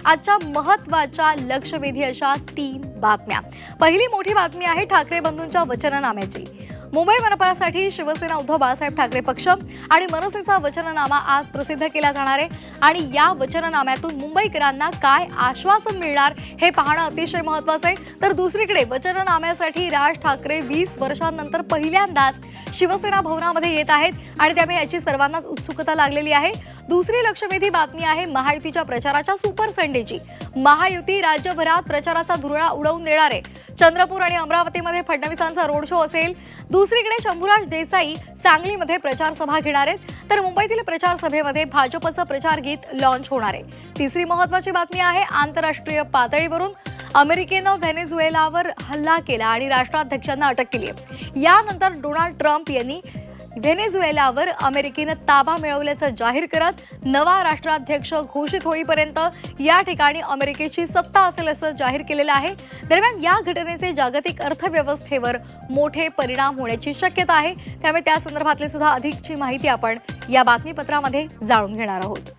आजच्या महत्त्वाच्या लक्षवेधी अशा 3 बातम्या। पहिली मोठी बातमी आहे ठाकरे बंधूंच्या वचननाम्याची। मुंबई मनपासाठी शिवसेना उद्धव बाळासाहेब ठाकरे पक्ष आणि मनसेचा वचननामा आज प्रसिद्ध केला जाणार आहे आणि या वचननाम्यातून मुंबईकरांना काय आश्वासन मिळणार हे पाहणं अतिशय महत्त्वाचं आहे। तर दुसरीकडे वचननाम्यासाठी राज ठाकरे 20 वर्षांनंतर पहिल्यांदाच शिवसेना भवनामध्ये येत आहेत आणि त्यामुळे याची सर्वांनाच उत्सुकता लागलेली आहे। दुसरी लक्षवेधी बातमी आहे महायुतीच्या प्रचाराच्या सुपर संडेची। महायुती राज्यभरात प्रचाराचा धुरळा उडवून देणार आहे। चंद्रपूर आणि अमरावतीमध्ये फडणवीसांचा रोड शो असेल। दुसरीकडे शंभूराज देसाई सांगलीमध्ये प्रचार सभा घेणार आहेत, तर मुंबईतील प्रचार सभेमध्ये भाजपचं प्रचार गीत लॉन्च होणार आहे। तिसरी महत्त्वाची बातमी आहे आंतरराष्ट्रीय पातळीवरून अमेरिकेनं व्हेनेझुएलावर हल्ला केला आणि राष्ट्राध्यक्षांना अटक केली आहे। यानंतर डोनाल्ड ट्रम्प यांनी व्हेनेझुएलावर अमेरिकेनं ताबा मिळवल्याचं जाहीर करत नवा राष्ट्राध्यक्ष घोषित होईपर्यंत या ठिकाणी अमेरिकेची सत्ता असेल असं जाहीर केलेलं आहे। दरम्यान या घटनेचे जागतिक अर्थव्यवस्थेवर मोठे परिणाम होण्याची शक्यता आहे, त्यामुळे त्या संदर्भातली सुद्धा अधिकची माहिती आपण या बातमीपत्रामध्ये जाणून घेणार आहोत।